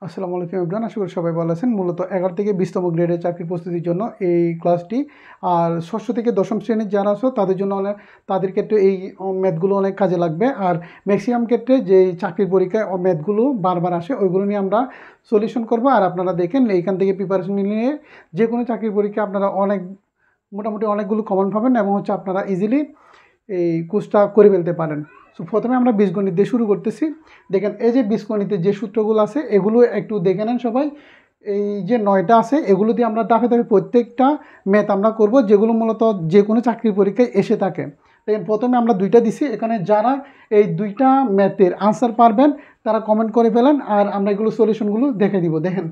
আসসালামু আলাইকুম ইমরান, আশা করি সবাই ভালো আছেন। মূলত 11 থেকে 20তম গ্রেডের চাকরির প্রস্তুতির জন্য এই ক্লাসটি। আর ষষ্ঠ থেকে দশম শ্রেণীর যারা আছো তাদের জন্য তাদের ক্ষেত্রে এই ম্যাথগুলো অনেক কাজে লাগবে। আর ম্যাক্সিমাম ক্ষেত্রে যেই চাকরির পরীক্ষায় ম্যাথগুলো বারবার আসে ওইগুলো নিয়ে আমরা সলিউশন করব। আর আপনারা দেখেন এইখান থেকে প্রিপারেশন নিয়ে যে কোনো চাকরির পরীক্ষা আপনারা মোটামুটি অনেকগুলো কমন পাবেন এবং আপনারা ইজিলি এই কোর্সটা করে ফেলতে পারেন। সো প্রথমে আমরা বীজগণিত দিয়ে শুরু করতেছি। দেখেন এই যে বীজগণিতের যে সূত্রগুলো আছে এগুলো একটু দেখে নেন সবাই। এই যে 9টা আছে এগুলো দিয়ে আমরা ধাপে ধাপে প্রত্যেকটা ম্যাথ আমরা করব, যেগুলো মূলত যে কোনো চাকরির পরীক্ষায় এসে থাকে। দেখেন প্রথমে আমরা 2টা দিছি, এখানে যারা এই 2টা ম্যাথের আনসার পারবেন তারা কমেন্ট করে ফেলেন আর আমরা এগুলো সলিউশনগুলো দেখে দিব। দেখেন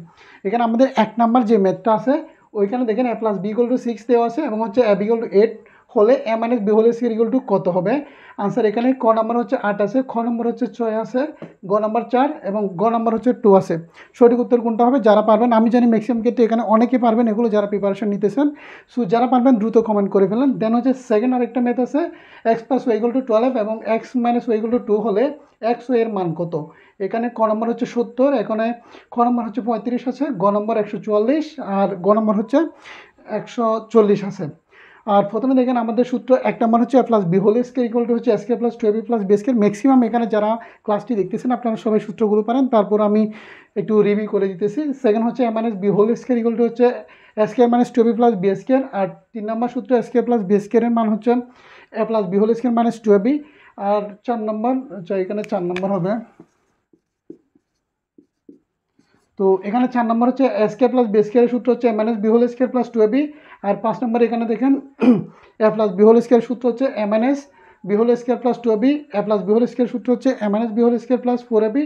এখানে আমাদের 1 নাম্বার যে ম্যাথটা আছে ওইখানে দেখেন a+b=6 দেওয়া আছে এবং হচ্ছে a=8 হলে a - b whole square equal to কত হবে। আনসার এখানে ক নাম্বার হচ্ছে 8 আছে, খ নাম্বার হচ্ছে 6 আছে, গ নাম্বার 4 এবং গ নাম্বার হচ্ছে 2 আছে। সঠিক উত্তর কোনটা হবে? যারা পারবেন, আমি জানি ম্যাক্সিমাম ক্ষেত্রে এখানে অনেকে পারবেন এগুলো যারা প্রিপারেশন নিতেছেন। সো যারা পারবেন দ্রুত কমেন্ট করে ফেলেন। দেন হচ্ছে সেকেন্ড আরেকটা ম্যাথ আছে x + y = 12 এবং x - y = 2 হলে x y এর মান কত। এখানে ক নম্বর হচ্ছে 70, এখানে খ নম্বর হচ্ছে 35 আছে, গ নম্বর 144 আর গ নম্বর হচ্ছে 140 আছে। আর প্রথমে দেখেন আমাদের সূত্র 1 নম্বর হচ্ছে a+b whole square equal to হচ্ছে a² + 2ab + b square. Maximum এখানে যারা ক্লাসটি দেখতেছেন আপনারা সবাই সূত্রগুলো পারেন, তারপর আমি একটু রিভিউ করে দিতেছি। সেকেন্ড হচ্ছে a - b whole square equal to হচ্ছে a² - 2ab + b স্কয়ার। আর 3 নম্বর সূত্র a² + b স্কয়ারের মান হচ্ছে a+b হোল স্কয়ার - 2ab। আর 4 নম্বর এখানে 4 নম্বর হবে। তো এখানে 4 নম্বর হচ্ছে a² + b স্কয়ারের সূত্র হচ্ছে a - b whole square + 2ab। আর 5 নম্বর এখানে দেখেন a+b হোল স্কয়ার সূত্র হচ্ছে a - b whole square + 2ab। a+b whole square সূত্র হচ্ছে a - b whole square + 4ab।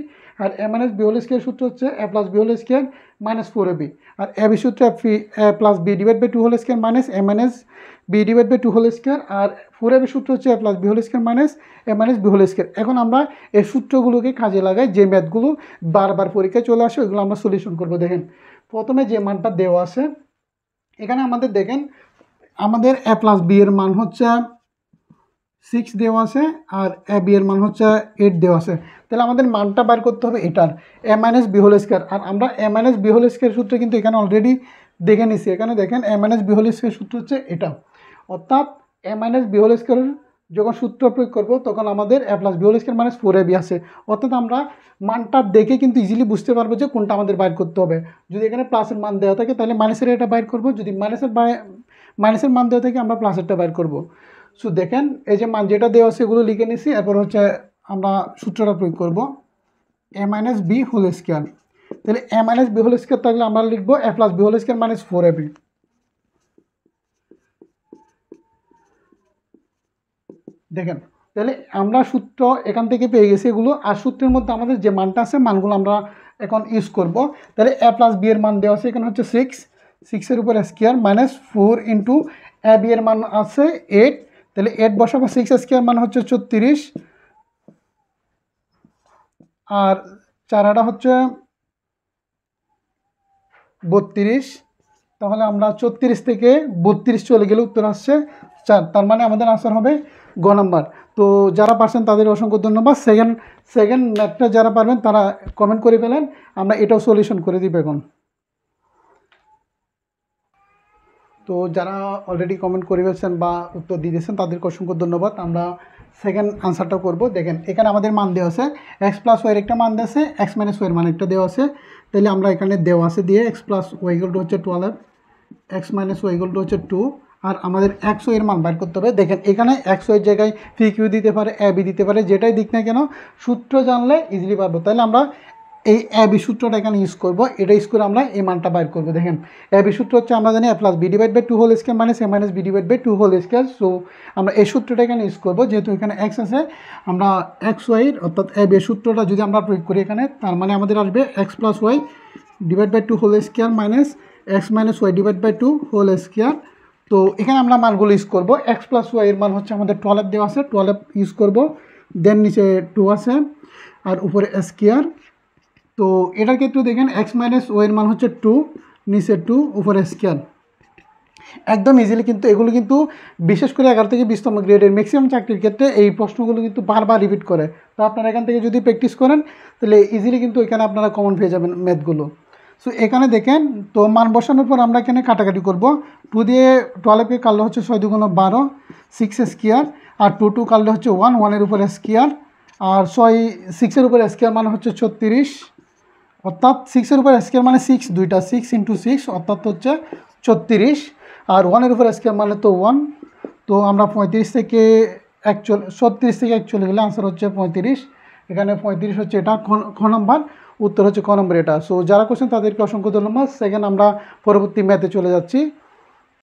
আর a - b হোল স্কয়ার সূত্র হচ্ছে a+b হোল স্কয়ার - 4ab। আর ab সূত্র a+b / 2 whole square - b / 2 whole square. আর 4ab সূত্র হচ্ছে a+b whole square - a - b whole square. এখন আমরা এই সূত্রগুলোকে কাজে লাগাই, যে ম্যাথগুলো বারবার পরীক্ষায় চলে আসে ওইগুলো আমরা সলিউশন করব। দেখেন প্রথমে যে মানটা দেওয়া আছে এখানে আমাদের দেখেন আমাদের a+b এর মান হচ্ছে 6 দেওয়া আছে আর ab এর মান হচ্ছে 8 দেওয়া আছে। তাহলে আমাদের মানটা বার করতে হবে এটার a - b হোল স্কয়ার। আর আমরা a - b হোল স্কয়ার সূত্র কিন্তু এখানে অলরেডি দেখে নিছি। এখানে দেখেন a - b হোল স্কয়ার সূত্র হচ্ছে এটা, অর্থাৎ a - b হোল স্কয়ার যখন সূত্র প্রয়োগ করব তখন আমাদের a+b হোল স্কয়ার - 4ab আছে। অর্থাৎ আমরা মানটা দেখে কিন্তু ইজিলি বুঝতে পারবো যে কোনটা আমাদের বাইর করতে হবে। যদি এখানে প্লাসের মান দেওয়া থাকে তাহলে মাইনাসের এটা বাইর করব, যদি মাইনাসের মান দেওয়া থাকে আমরা প্লাসেরটা বাইর করব। সো দেখেন এই যে মান যেটা দেওয়া আছে এগুলো লিখে নিছি। এরপর হচ্ছে আমরা সূত্রটা প্রয়োগ করব a - b হোল স্কয়ার। তাহলে a - b হোল স্কয়ার থাকলে আমরা লিখবো a+b হোল স্কয়ার - 4ab। দেখেন তাহলে আমরা সূত্র এখান থেকে পেয়ে গেছি এগুলো। আর সূত্রের মধ্যে আমাদের যে মানটা আছে মানগুলো আমরা এখন ইউজ করব। তাহলে a+b এর মান দেওয়া আছে এখানে হচ্ছে 6 এর উপর স্কয়ার -4 ইন্টু ab এর মান আছে 8। তাহলে 8 বসাবো, 6 স্কয়ার মান হচ্ছে 34 আর 4 হচ্ছে 32। তাহলে আমরা 34 থেকে 32 চলে গেলে উত্তর আসছে 4। তার মানে আমাদের আনসার হবে গ নাম্বার। তো যারা পারছেন তাদের অসংখ্য ধন্যবাদ। সেকেন্ড ম্যাথটা যারা পারবেন তারা কমেন্ট করে ফেলেন, আমরা এটাও সলিউশন করে দিব এখন। তো যারা অলরেডি কমেন্ট করে ফেলছেন বা উত্তর দিয়ে দিয়েছেন তাদেরকে অসংখ্য ধন্যবাদ। আমরা সেকেন্ড আনসারটা করব। দেখেন এখানে আমাদের মান দেওয়া আছে x + y এর একটা মান দেওয়া আছে, x - y এর মান একটা দেওয়া আছে। তাহলে আমরা এখানে দেওয়া আছে দিয়ে x + y = হচ্ছে 12, x - y = হচ্ছে 2। আর আমাদের x o এর মান বাইর করতে হবে। দেখেন এখানে x o এর জায়গায় PQ দিতে পারে, AB দিতে পারে, যেটাই দিক না কেন সূত্র জানলে ইজিলি পারবো। তাহলে আমরা এই AB সূত্রটা এখানে ইউজ করব, এটা ইউজ করে আমরা এই মানটা বাইর করবো। দেখেন AB সূত্র হচ্ছে আমরা জানি a+b / 2 whole square - a - b / 2 whole square. So আমরা এই সূত্রটা এখানে ইউজ করব, যেহেতু এখানে x আছে আমরা xy অর্থাৎ AB সূত্রটা যদি আমরা প্রয়োগ করি এখানে, তার মানে আমাদের আসবে x + y / 2 whole square - x - y / 2 whole square. তো এখানে আমরা মানগুলো ইউজ করব। x + y এর মান হচ্ছে আমাদের 12 দেওয়া আছে, 12 ইউজ করব। দেন নিচে 2 আছে আর উপরে স্কয়ার। তো এটার ক্ষেত্রে দেখেন x - y এর মান হচ্ছে 2, নিচে 2 উপরে স্কয়ার। একদম ইজিলি, কিন্তু এগুলো কিন্তু বিশেষ করে 11 থেকে 20তম গ্রেডের ম্যাক্সিমাম চাকরির ক্ষেত্রে এই প্রশ্নগুলো কিন্তু বারবার রিপিট করে। তো আপনারা এখান থেকে যদি প্র্যাকটিস করেন তাহলে ইজিলি কিন্তু এখানে আপনারা কমন পেয়ে যাবেন ম্যাথগুলো। সো এখানে দেখেন, তো মান বসানোর পর আমরা এখানে কাটাকাটি করব। 2 দিয়ে 12কে কাটলে হচ্ছে 6 2 12, 6 স্কোয়ার, আর 2 2 কাটলে হচ্ছে 1, 1-এর উপরে স্কোয়ার, আর 6-এর উপরে স্কোয়ার মানে হচ্ছে 36, অর্থাৎ 6-এর উপর স্কোয়ার মানে 6, দুইটা 6 × 6 অর্থাৎ হচ্ছে 36, আর 1-এর উপর স্কোয়ার মানে তো 1। তো আমরা 35 থেকে 36 থেকে 41 গেলে আনসার হচ্ছে 35। এখানে 35 হচ্ছে এটা খ নাম্বার, উত্তর হচ্ছে ক নম্বর এটা। সো যারা কোশ্চেন তাদেরকে অসংখ্য ধন্যবাদ। সেকেন্ড আমরা পরবর্তী ম্যাথে চলে যাচ্ছি।